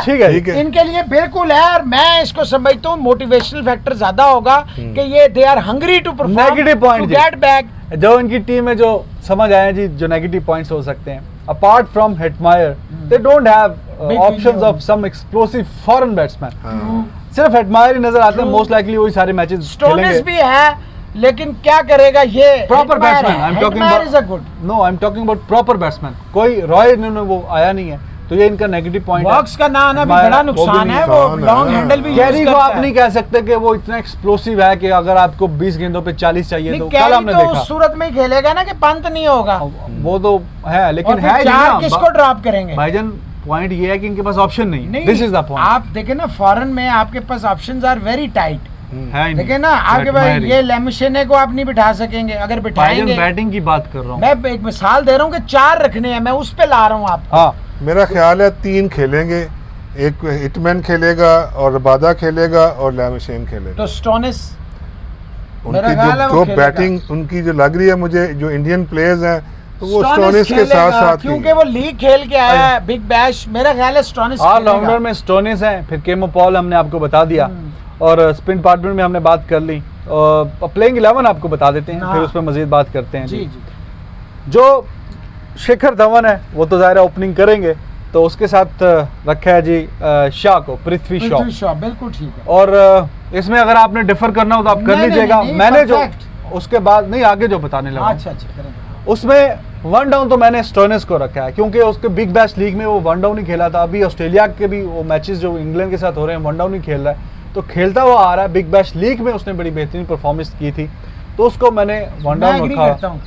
ठीक है, ठीक है। इनके लिए बिल्कुल है, और मैं इसको समझता हूँ मोटिवेशनल फैक्टर ज्यादा होगा कि ये they are hungry to perform, Negative point two जी। Get back. जो इनकी टीम है, जो समझ आए जी, जो नेगेटिव पॉइंट्स हो सकते हैं, apart from Hetmyer they don't have Big options window। Of some explosive foreign batsman. हाँ। सिर्फ हेटमायर ही नजर आते हैं, मोस्ट लाइकली वही सारे मैचेस स्टोनिस खेलेंगे। भी है, लेकिन क्या करेगा ये proper batsman, I am talking is a good no, I am talking about proper batsman. कोई रॉय ने वो आया नहीं है, तो ये इनका नेगेटिव पॉइंट है। बॉक्स का ना आना भी Admire, बड़ा वो भी नुकसान है, वो नुकसान है। लॉन्ग हैंडल भी यूज कैरी को करता आप है। नहीं कह सकते कि वो इतना एक्सप्लोसिव है कि अगर आपको 20 गेंदों पे 40 चाहिए, नहीं, तो कल कैरी हमने तो देखा उस सूरत में ही खेलेगा ना कि पंत नहीं होगा, वो तो है, और लेकिन फिर है चार किसको ड्रॉप करेंगे? भाईजान पॉइंट ये है कि इनके पास ऑप्शन नहीं है। नहीं, दिस इज द पॉइंट। आप देखें ना फॉरेन में आपके पास ऑप्शंस आर वेरी टाइट। है ही नहीं। देखें ना आपके पास ये लेमिशेने को आप नहीं बिठा सकेंगे, अगर भाईजान बिठाएंगे। बैटिंग की बात कर रहा हूँ। मैं एक मिसाल दे रहा हूँ कि 4 रखने हैं, मैं उस पे ला रहा हूँ आपको। हाँ, मेरा ख्याल है 3 खेलेंगे, एक हिटमैन खेलेगा और रबादा खेलेगा और लैमिशेन खेलेगा। तो स्टोनिस मेरा उनकी ख्याल है वो जो खेलेगा। बैटिंग उनकी जो लग रही है मुझे, जो इंडियन प्लेयर्स हैं, तो वो स्टोनिस स्टोनिस के खेलेगा, साथ साथ क्योंकि वो लीग खेल के आया है, बिग बैश। मेरा ख्याल है स्टोनिस ऑलराउंडर खेलेगा। में स्टोनिस है, फिर केमो पॉल हमने आपको बता दिया, और स्पिन पार्टनर में हमने बात कर ली। प्लेइंग 11 आपको बता देते हैं, हाँ। फिर उस पर मजीद बात करते हैं जी जी। जी जो शिखर धवन है वो तो ज़ाहिर है ओपनिंग करेंगे, तो उसके साथ रखा है जी शाह को, पृथ्वी शॉ। पृथ्वी शॉ बिल्कुल ठीक है। और इसमें अगर आपने डिफर करना हो तो आप कर नहीं, लीजिएगा। नहीं, नहीं, मैंने जो perfect। उसके बाद नहीं, आगे जो बताने लगा अच्छा करेंगे। उसमें 1 डाउन तो मैंने स्टोनिस को रखा है, क्योंकि उसके बिग बैश लीग में वो 1 डाउन ही खेला था। अभी ऑस्ट्रेलिया के भी वो मैचेस जो इंग्लैंड के साथ हो रहे हैं 1 डाउन ही खेल रहा है, तो खेलता हुआ आ रहा है। बिग बैश लीग में उसने बड़ी बेहतरीन परफॉर्मेंस की थी, तो उसको मैंने 1 मैं डाउन एग्री रखा। करता हूँ।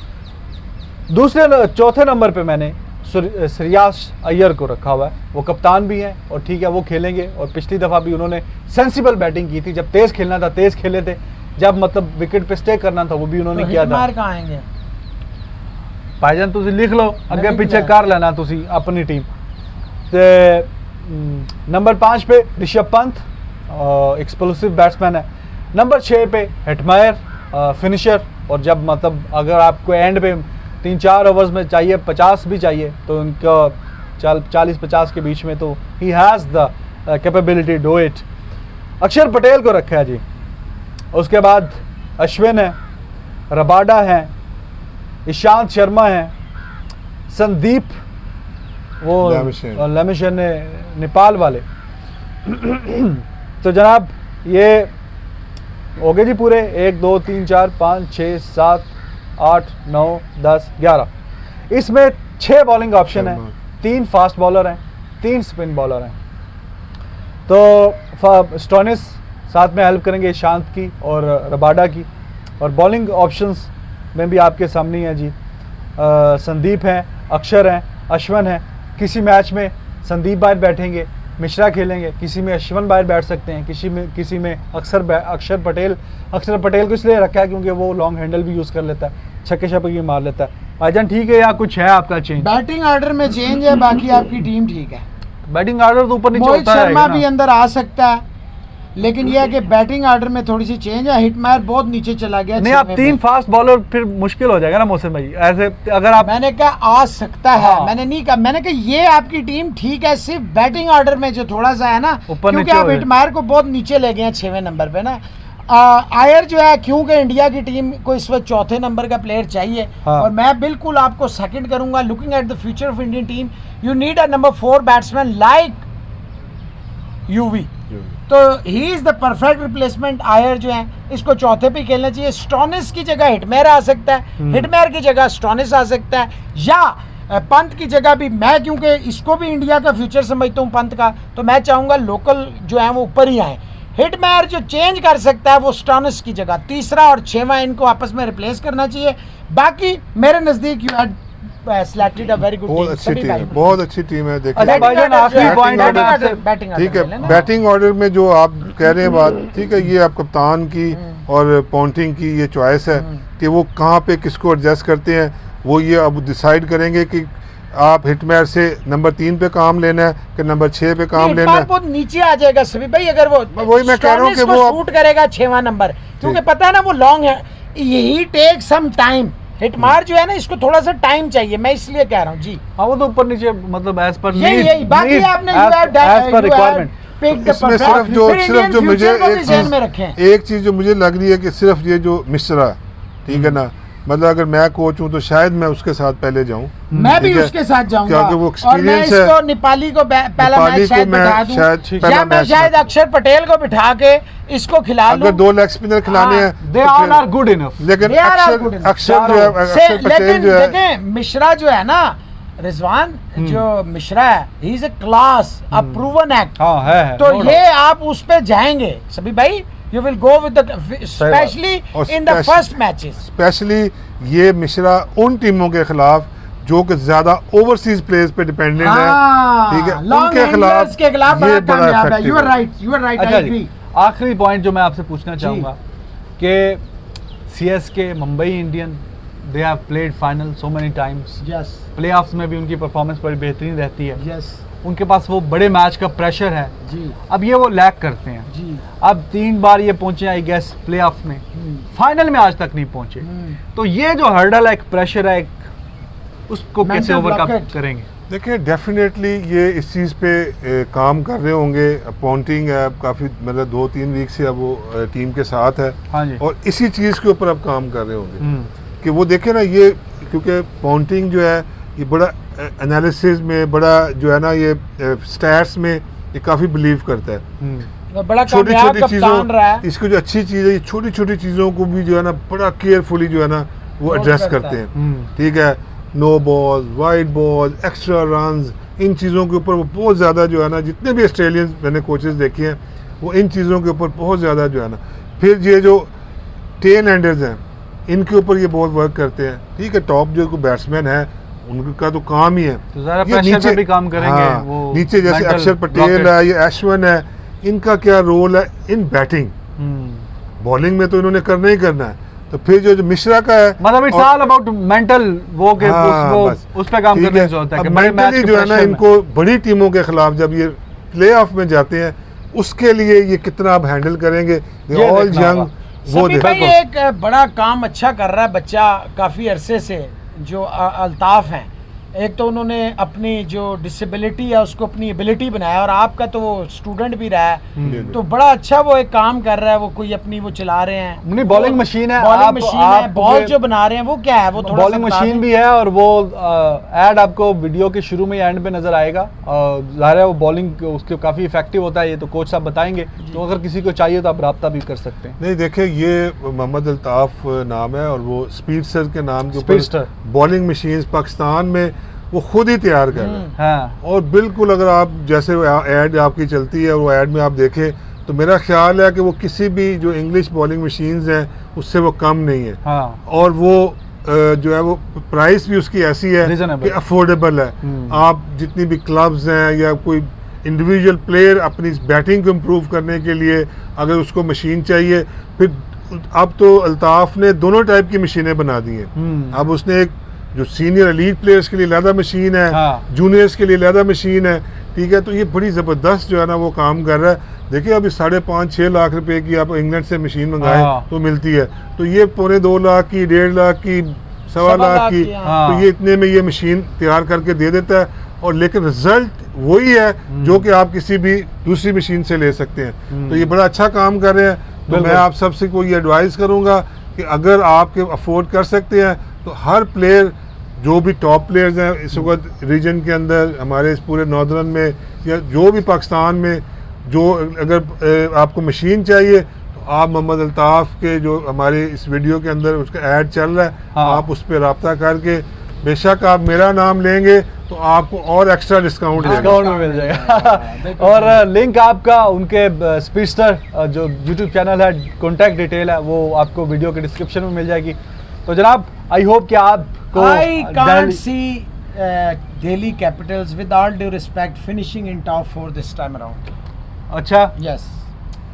चौथे नंबर पे मैंने श्रेयास अय्यर को रखा हुआ है। वो कप्तान भी हैं और ठीक है, वो खेलेंगे। और पिछली दफ़ा भी उन्होंने सेंसिबल बैटिंग की थी, जब तेज़ खेलना था तेज़ खेले थे, जब मतलब विकेट पे स्टे करना था वो भी उन्होंने तो किया था। हिटमायर कहाँ आएंगे? भाईजान तुसी लिख लो, अगे लिख पीछे लिया। कर लेना तुसी अपनी टीम। ते नंबर 5 पे ऋषभ पंत, एक्सप्लोसिव बैट्समैन है। नंबर 6 पे हेटमायर, फिनिशर। और जब मतलब अगर आपको एंड पे 3-4 ओवर्स में चाहिए 50 भी चाहिए, तो उनका 40-50 के बीच में, तो he has the capability do it. अक्षर पटेल को रखा है जी। उसके बाद अश्विन है, रबाडा है, ईशांत शर्मा है, संदीप वो लेमिशन ने नेपाल वाले। तो जनाब ये हो गए जी पूरे 1 2 3 4 5 6 7 8 9 10 11। इसमें 6 बॉलिंग ऑप्शन है, 3 फास्ट बॉलर हैं, 3 स्पिन बॉलर हैं। तो स्टोनिस साथ में हेल्प करेंगे ईशांत की और रबाडा की। और बॉलिंग ऑप्शंस में भी आपके सामने ही है जी। संदीप हैं, अक्षर हैं, अश्विन हैं। किसी मैच में संदीप बाहर बैठेंगे, मिश्रा खेलेंगे, किसी में अश्विन बाहर बैठ सकते हैं, किसी में अक्षर पटेल को इसलिए रखा है क्योंकि वो लॉन्ग हैंडल भी यूज़ कर लेता है, छक्के छक्के भी मार लेता है। भाईजान ठीक है या कुछ है आपका चेंज? बैटिंग ऑर्डर में चेंज है, बाकी आपकी टीम ठीक है। बैटिंग ऑर्डर तो ऊपर नीचे मोहित होता शर्मा रहेगा भी ना। अंदर आ सकता है, लेकिन यह है कि बैटिंग ऑर्डर में थोड़ी सी चेंज है। हिटमायर बहुत नीचे चला गया। नहीं, आप 6वें 3 पे। फास्ट बॉलर फिर मुश्किल हो जाएगा ना मोहसिन भाई। ऐसे अगर आप मैंने कहा आ सकता है, हाँ। मैंने नहीं कहा। मैंने कहा ये आपकी टीम ठीक है, सिर्फ बैटिंग ऑर्डर में जो थोड़ा सा है ना, ऊपर क्योंकि नीचे आप हो जाए। हिटमायर को बहुत नीचे ले गए हैं 6वें नंबर पे ना। आयर जो है, क्योंकि इंडिया की टीम को इस वक्त 4थे नंबर का प्लेयर चाहिए। हाँ। और मैं बिल्कुल आपको सेकंड करूंगा। Looking at the future of Indian team, you need a number 4 batsman like Yuvi. तो he is the perfect replacement. Iyer जो है इसको 4थे पे खेलना चाहिए। स्टोनिस की जगह हिटमेयर आ सकता है, हिटमेयर की जगह स्टोनिस आ सकता है, या पंत की जगह भी मैं, क्योंकि इसको भी इंडिया का फ्यूचर समझता हूँ पंत का, तो मैं चाहूँगा लोकल जो है वो ऊपर ही आए। हिटमेयर जो चेंज कर सकता है वो स्टोनिस की जगह 3रा और 6वां इनको आपस में रिप्लेस करना चाहिए। बाकी मेरे नज़दीक you had selected a very good बहुत team, अच्छी सभी टीम है, भाई। बहुत अच्छी टीम है। देखिए अच्छा भाईजान, आखिरी पॉइंट है मैं आपसे बैटिंग ठीक है, बैटिंग ऑर्डर में जो आप कह रहे हैं बात, ठीक है, ये आप कप्तान की और पॉन्टिंग की ये चॉइस है कि वो कहाँ पे किसको एडजस्ट करते हैं। वो ये अब डिसाइड करेंगे कि आप हिटमेयर से नंबर 3 पे काम लेना है कि नंबर 6 पे काम लेना है। बहुत नीचे आ जाएगा सभी भाई, अगर वो वही मैं कह रहा हूँ कि वो शूट करेगा 6वां नंबर, क्योंकि पता है ना वो लॉन्ग है। यही टेक सम टाइम हिटमार जो है ना, इसको थोड़ा सा टाइम चाहिए, मैं इसलिए कह रहा हूँ जी। हाँ वो तो ऊपर नीचे मतलब एज पर यही बाकी आपने एज पर रिक्वायरमेंट। इसमें सिर्फ जो मुझे एक चीज जो मुझे लग रही है कि सिर्फ ये जो मिश्रा, ठीक है ना, मतलब अगर मैं कोच हूँ तो शायद मैं उसके साथ पहले जाऊँ, मैं भी उसके साथ जाऊंगा, क्योंकि वो और मैं एक्सपीरियंस इसको है। नेपाली को पहला मैच शायद बिठा दूं, या मैं मैच शायद अक्षर पटेल को बिठा के इसको खिला लूं। अगर 2 लेग स्पिनर खिलाने हैं they all are good enough, लेकिन They are all good enough. अक्षर जो है, अक्षर पटेल लेकिन जो है, देखें मिश्रा जो है ना, रिजवान जो मिश्रा है, he is a class, a proven act. हाँ है तो no ये doubt। आप उस पे जाएंगे सभी भाई, you will go with the specially in the first matches. Specially ये मिश्रा उन टीमों के खिलाफ जो कि ज्यादा ओवरसीज प्लेयर्स पे डिपेंडेंट है, ठीक है, उनके खिलाफ ये बड़ा कामयाब है। यू आर इफेक्टिव है। राइट, अच्छा आई जी, एग्री। आखिरी पॉइंट जो मैं आपसे पूछना चाहूँगा कि CSK, Mumbai Indian, they have played final so many times, yes playoffs में भी उनकी परफॉर्मेंस बड़ी बेहतरीन रहती है, यस उनके पास वो बड़े मैच का प्रेशर है, जी अब ये वो लैक करते हैं। जी। अब 3 बार ये पहुंचे आई गेस प्लेऑफ्स में, फाइनल में आज तक नहीं पहुंचे, तो ये जो हर्डल है, एक प्रेशर है, एक उसको कैसे Mental ओवरकम blockage। करेंगे? देखिए डेफिनेटली ये इस चीज़ पे काम कर रहे होंगे। पॉन्टिंग है काफ़ी, मतलब 2-3 वीक से अब वो टीम के साथ है, हाँ जी। और इसी चीज़ के ऊपर अब काम कर रहे होंगे हम्म, कि वो देखे ना, ये क्योंकि पॉन्टिंग जो है ये बड़ा एनालिसिस में, बड़ा जो है ना, ये स्टैट्स में ये काफ़ी बिलीव करता है। हम्म, बड़ा छोटी कामयाब छोटी कप्तान रहा है। चीज़ों, इसको जो अच्छी चीज़ है, ये छोटी छोटी चीज़ों को भी जो है ना बड़ा केयरफुली जो है ना वो नोट एड्रेस करता करते है। हैं, ठीक है। No ball, wide ball, extra runs, इन चीज़ों के ऊपर वो बहुत ज़्यादा जो है ना, जितने भी ऑस्ट्रेलियंस मैंने कोचेस देखे हैं वो इन चीज़ों के ऊपर बहुत ज़्यादा जो है ना, फिर ये जो टेन एंडर्स हैं इनके ऊपर ये बहुत वर्क करते हैं, ठीक है। टॉप जो कोई बैट्समैन है उनका तो काम ही है, तो ज़रा ये प्रेशर पे भी काम करेंगे। हाँ, वो नीचे जैसे mental अक्षर पटेल blockage। है, ये अश्विन है, इनका क्या रोल है इन बैटिंग, हम्म, बॉलिंग में तो इन्होंने करना ही करना है। तो फिर जो मिश्रा का है, मतलब इट्स ऑल अबाउट मेंटल, वो के हाँ, बस, उस पे काम ठीक करने है। की जरूरत है अब कि बड़े मैच mentally के जो है ना, pressure में। इनको बड़ी टीमों के खिलाफ जब ये प्ले ऑफ में जाते हैं, उसके लिए ये कितना आप हैंडल करेंगे, ये ऑल देखना यंग, होगा। वो सभी भाई देखो। एक बड़ा काम अच्छा कर रहा है बच्चा काफ़ी अरसे से, जो अल्ताफ हैं। एक तो उन्होंने अपनी जो डिसेबिलिटी है उसको अपनी एबिलिटी बनाया, और आपका तो वो स्टूडेंट भी रहा है, तो बड़ा अच्छा वो एक काम कर रहा है। वो कोई अपनी वो चला रहे हैं, नहीं, बॉलिंग मशीन है, बॉलिंग आप- मशीन आप है, बॉल के- जो बना रहे हैं वो क्या है, वो थोड़ा बॉलिंग मशीन भी है, और वो ऐड आपको वीडियो के शुरू में एंड पे नजर आएगा। ज़ाहिर है वो बॉलिंग उसके काफ़ी इफेक्टिव होता है, ये तो कोच साहब बताएंगे, तो अगर किसी को चाहिए तो आप रब्ता भी कर सकते हैं। नहीं देखिए, ये मोहम्मद अल्ताफ नाम है, और वो स्पीडस्टर के नाम के स्पीडस्टर। ऊपर बॉलिंग मशीन पाकिस्तान में वो खुद ही तैयार कर रहे हैं। हाँ, और बिल्कुल अगर आप जैसे ऐड आपकी चलती है, वो ऐड में आप देखें तो मेरा ख्याल है कि वो किसी भी जो इंग्लिश बॉलिंग मशीन्स हैं उससे वो कम नहीं है, हाँ, और वो जो है वो प्राइस भी उसकी ऐसी है Reasonable। कि अफोर्डेबल है। आप जितनी भी क्लब्स हैं या कोई इंडिविजुअल प्लेयर अपनी बैटिंग को इम्प्रूव करने के लिए अगर उसको मशीन चाहिए, फिर अब तो अल्ताफ ने दोनों टाइप की मशीनें बना दी हैं। अब उसने एक जो सीनियर एलीट प्लेयर्स के लिए अलहदा मशीन है, हाँ। जूनियर्स के लिए अलहदा मशीन है, ठीक है। तो ये बड़ी ज़बरदस्त जो है ना वो काम कर रहा है। देखिए अभी 5.5-6 लाख रुपए की आप इंग्लैंड से मशीन मंगाएं हाँ। तो मिलती है, तो ये 2.25 लाख की, 1.5 लाख की, 1.25 लाख की, हाँ। तो ये इतने में ये मशीन तैयार करके दे देता है, और लेकिन रिजल्ट वही है जो कि आप किसी भी दूसरी मशीन से ले सकते हैं। तो ये बड़ा अच्छा काम कर रहे हैं। तो बिल्कुल। मैं आप सबसे कोई एडवाइस करूंगा कि अगर आपके अफोर्ड कर सकते हैं तो हर प्लेयर, जो भी टॉप प्लेयर्स हैं इस वक्त रीजन के अंदर, हमारे इस पूरे नॉर्दर्न में या जो भी पाकिस्तान में, जो अगर आपको मशीन चाहिए तो आप मोहम्मद अल्ताफ के जो हमारे इस वीडियो के अंदर उसका ऐड चल रहा है, हाँ। आप उस पर रब्ता करके, बेशक आप मेरा नाम लेंगे तो आपको और एक्स्ट्रा डिस्काउंट देगा। डिस्काउंट में मिल जाएगा। और लिंक आपका उनके स्पीडस्टर जो यूट्यूब चैनल है, कॉन्टैक्ट डिटेल है, वो आपको वीडियो के डिस्क्रिप्शन में मिल जाएगी। तो जनाब आई होप कि आपको I can't see Delhi Capitals, with all due respect, finishing in top 4 this time around. अच्छा, Yes.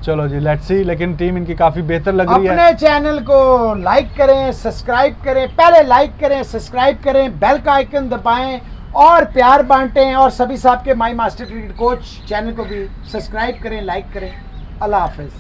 चलो जी, लेट्स सी। लेकिन टीम इनकी काफी बेहतर लग रही है। अपने चैनल को लाइक करें, सब्सक्राइब करें, पहले लाइक करें, सब्सक्राइब करें, बेल का आइकन दबाएं और प्यार बांटें, और सभी साहब के my master cricket coach channel को भी सब्सक्राइब करें, लाइक करें। अल्लाह हाफिज।